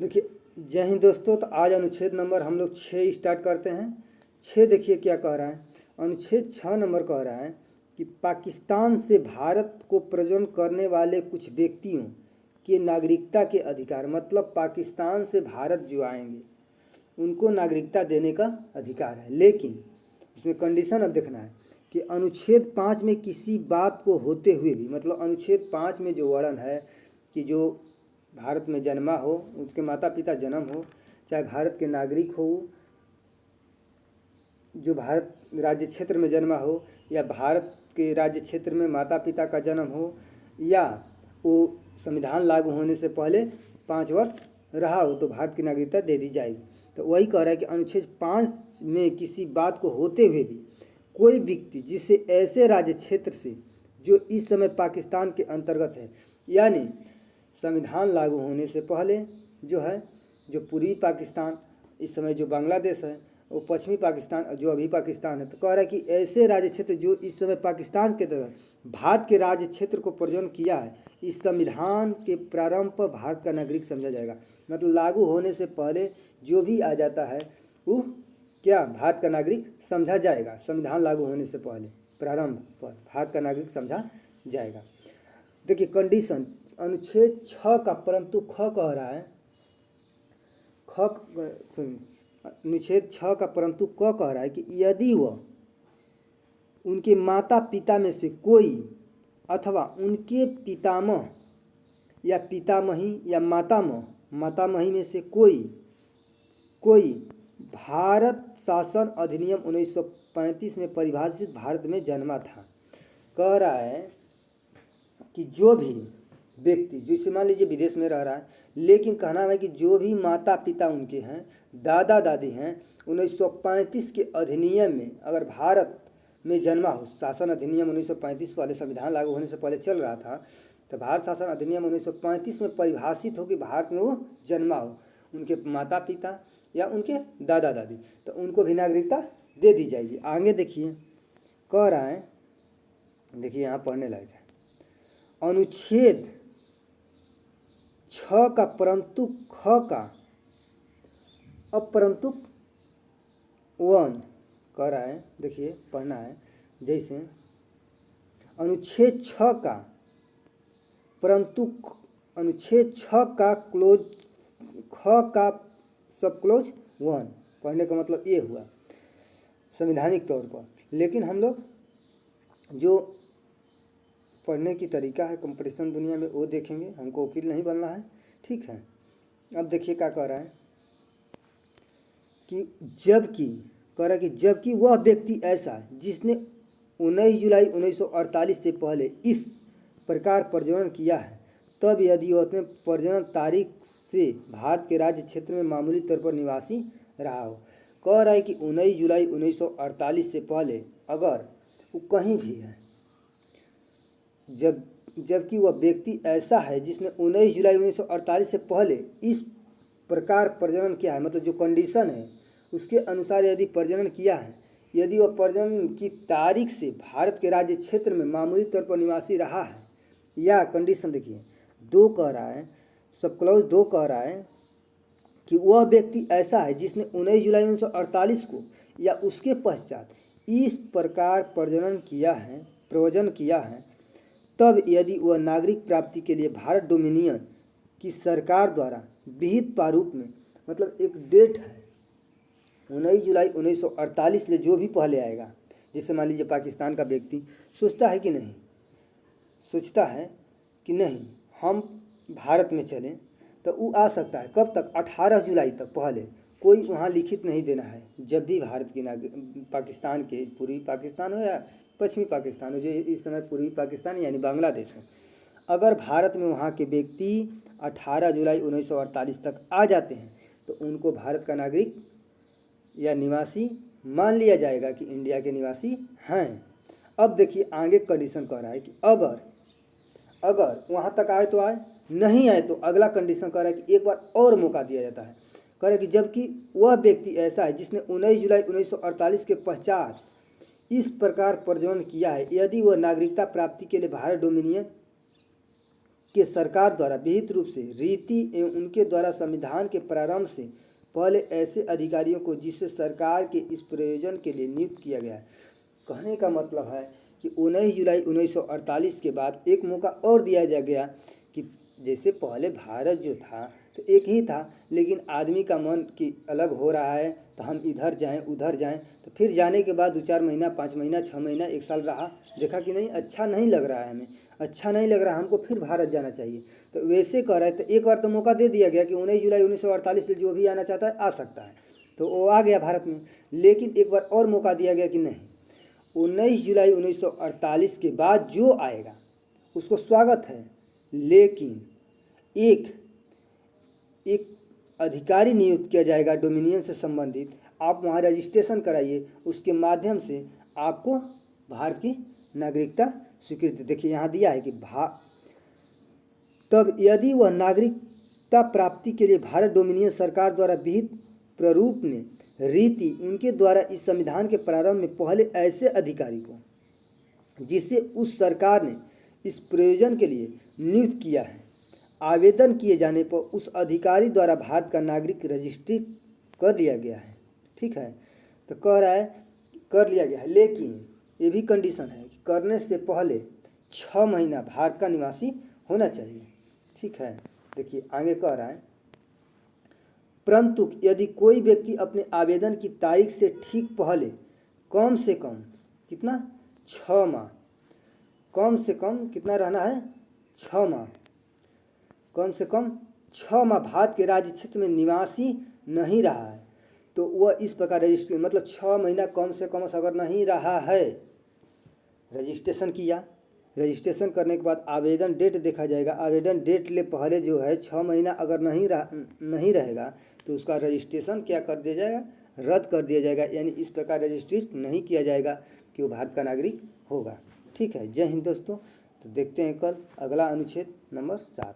देखिए, जय हिंद दोस्तों। तो आज अनुच्छेद नंबर हम लोग 6 स्टार्ट करते हैं। 6 देखिए क्या कह रहा है। अनुच्छेद 6 नंबर कह रहा है कि पाकिस्तान से भारत को प्रजनन करने वाले कुछ व्यक्तियों के नागरिकता के अधिकार, मतलब पाकिस्तान से भारत जो आएंगे उनको नागरिकता देने का अधिकार है। लेकिन इसमें कंडीशन अब देखना है कि अनुच्छेद 5 में किसी बात को होते हुए भी, मतलब अनुच्छेद 5 में जो वर्णन है कि जो भारत में जन्मा हो, उसके माता पिता जन्म हो, चाहे भारत के नागरिक हो, जो भारत राज्य क्षेत्र में जन्मा हो, या भारत के राज्य क्षेत्र में माता पिता का जन्म हो, या वो संविधान लागू होने से पहले 5 वर्ष रहा हो, तो भारत की नागरिकता दे दी जाएगी। तो वही कह रहा है कि अनुच्छेद 5 में किसी बात को होते हुए भी कोई व्यक्ति जिसे ऐसे राज्य क्षेत्र से जो इस समय पाकिस्तान के अंतर्गत है, यानी संविधान लागू होने से पहले जो है, जो पूर्वी पाकिस्तान, इस समय जो बांग्लादेश है, वो पश्चिमी पाकिस्तान, जो अभी पाकिस्तान है, तो कह रहा है कि ऐसे राज्य क्षेत्र जो इस समय पाकिस्तान के तहत भारत के राज्य क्षेत्र को प्रजनन किया है, इस संविधान के प्रारंभ पर भारत का नागरिक समझा जाएगा। मतलब लागू होने से पहले जो भी आ जाता है वो क्या भारत का नागरिक समझा जाएगा। संविधान लागू होने से पहले प्रारंभ पर भारत का नागरिक समझा जाएगा। देखिए कंडीशन अनुच्छेद 6 का परंतु ख कह रहा है, अनुच्छेद 6 का परंतु क कह रहा है कि यदि वह उनके माता पिता में से कोई अथवा उनके पितामह या पितामही या मातामही में से कोई भारत शासन अधिनियम 1935 में परिभाषित भारत में जन्मा था। कह रहा है कि जो भी व्यक्ति, जैसे मान लीजिए विदेश में रह रहा है, लेकिन कहना है कि जो भी माता पिता उनके हैं, दादा दादी हैं, 1935 के अधिनियम में अगर भारत में जन्मा हो, शासन अधिनियम 1935 पहले संविधान लागू होने से पहले चल रहा था, तो भारत शासन अधिनियम 1935 में परिभाषित हो कि भारत में वो जन्मा हो, उनके माता पिता या उनके दादा दादी, तो उनको भी नागरिकता दे दी जाएगी। आगे देखिए कह रहा है, देखिए यहाँ पढ़ने लायक है, अनुच्छेद 6 का परंतु ख का अपरंतु 1 कह रहा है। देखिए पढ़ना है, जैसे अनुच्छेद 6 का परंतु अनुच्छेद 6 का क्लोज ख का सब क्लोज 1 पढ़ने का मतलब ये हुआ संवैधानिक तौर पर। लेकिन हम लोग जो पढ़ने की तरीका है कंपटीशन दुनिया में वो देखेंगे, हमको वकील नहीं बनना है, ठीक है। अब देखिए क्या कह रहा है कि जबकि वह व्यक्ति ऐसा जिसने 19 जुलाई 1948 से पहले इस प्रकार प्रजनन किया है, तब यदि वह अपने प्रजनन तारीख से भारत के राज्य क्षेत्र में मामूली तौर पर निवासी रहा हो। कह रहा है कि 19 जुलाई 1948 से पहले अगर वो कहीं भी है, जबकि वह व्यक्ति ऐसा है जिसने 19 जुलाई 1948 से पहले इस प्रकार प्रजनन किया है, मतलब जो कंडीशन है उसके अनुसार यदि प्रजनन किया है, यदि वह प्रजनन की तारीख से भारत के राज्य क्षेत्र में मामूली तौर पर निवासी रहा है, या कंडीशन देखिए 2 कह रहा है, सब क्लॉज 2 कह रहा है कि वह व्यक्ति ऐसा है जिसने 19 जुलाई 1948 को या उसके पश्चात इस प्रकार प्रजनन किया है, तब यदि वह नागरिक प्राप्ति के लिए भारत डोमिनियन की सरकार द्वारा विहित प्रारूप में, मतलब एक डेट है 19 जुलाई 1948 ले जो भी पहले आएगा, जैसे मान लीजिए पाकिस्तान का व्यक्ति सोचता है कि नहीं हम भारत में चलें, तो वो आ सकता है। कब तक? 18 जुलाई तक पहले कोई वहाँ लिखित नहीं देना है। जब भी भारत की पाकिस्तान के पूर्वी पाकिस्तान हो या पश्चिमी पाकिस्तान हो, जो इस समय पूर्वी पाकिस्तान यानी बांग्लादेश हो, अगर भारत में वहाँ के व्यक्ति 18 जुलाई 1948 तक आ जाते हैं तो उनको भारत का नागरिक या निवासी मान लिया जाएगा कि इंडिया के निवासी हैं। अब देखिए आगे कंडीशन कह रहा है कि अगर वहाँ तक आए तो आए, नहीं आए तो अगला कंडीशन कह रहा है कि एक बार और मौका दिया जाता है। कह रहा है कि जबकि वह व्यक्ति ऐसा है जिसने 19 जुलाई 1948 के पश्चात इस प्रकार प्रजनन किया है, यदि वह नागरिकता प्राप्ति के लिए भारत डोमिनियन के सरकार द्वारा विहित रूप से रीति एवं उनके द्वारा संविधान के प्रारंभ से पहले ऐसे अधिकारियों को जिसे सरकार के इस प्रयोजन के लिए नियुक्त किया गया है। कहने का मतलब है कि 19 जुलाई 1948 के बाद एक मौका और दिया जा गया कि जैसे पहले भारत जो था तो एक ही था, लेकिन आदमी का मन कि अलग हो रहा है तो हम इधर जाएं उधर जाएं, तो फिर जाने के बाद 2-4 महीना 5 महीना 6 महीना 1 साल रहा, देखा कि नहीं अच्छा नहीं लग रहा है, हमें अच्छा नहीं लग रहा, हमको फिर भारत जाना चाहिए। तो वैसे कह रहे, तो एक बार तो मौका दे दिया गया कि 19 जुलाई 1948 से जो भी आना चाहता है आ सकता है, तो वो आ गया भारत में। लेकिन एक बार और मौका दिया गया कि नहीं, 19 जुलाई 1948 के बाद जो आएगा उसको स्वागत है, लेकिन एक अधिकारी नियुक्त किया जाएगा डोमिनियन से संबंधित, आप वहाँ रजिस्ट्रेशन कराइए, उसके माध्यम से आपको भारत की नागरिकता स्वीकृति। देखिए यहाँ दिया है कि तब यदि वह नागरिकता प्राप्ति के लिए भारत डोमिनियन सरकार द्वारा विहित प्रारूप में रीति उनके द्वारा इस संविधान के प्रारंभ में पहले ऐसे अधिकारी को जिसे उस सरकार ने इस प्रयोजन के लिए नियुक्त किया है आवेदन किए जाने पर उस अधिकारी द्वारा भारत का नागरिक रजिस्ट्री कर लिया गया है। ठीक है, तो कह रहा है कर लिया गया है, लेकिन ये भी कंडीशन है कि करने से पहले 6 महीना भारत का निवासी होना चाहिए। ठीक है, देखिए आगे कह रहा है, परंतु यदि कोई व्यक्ति अपने आवेदन की तारीख से ठीक पहले कम से कम कितना 6 माह, कम से कम कितना रहना है 6 माह, कम से कम 6 माह भारत के राज्य क्षेत्र में निवासी नहीं रहा है, तो वह इस प्रकार रजिस्ट्री मतलब 6 महीना कम से कम अगर नहीं रहा है, रजिस्ट्रेशन किया, रजिस्ट्रेशन करने के बाद आवेदन डेट देखा जाएगा, आवेदन डेट ले पहले जो है 6 महीना अगर नहीं रहेगा तो उसका रजिस्ट्रेशन क्या कर दिया जाएगा, रद्द कर दिया जाएगा, यानी इस प्रकार रजिस्ट्रेट नहीं किया जाएगा कि वो भारत का नागरिक होगा। ठीक है, जय हिंद दोस्तों। तो देखते हैं कल अगला अनुच्छेद नंबर 7।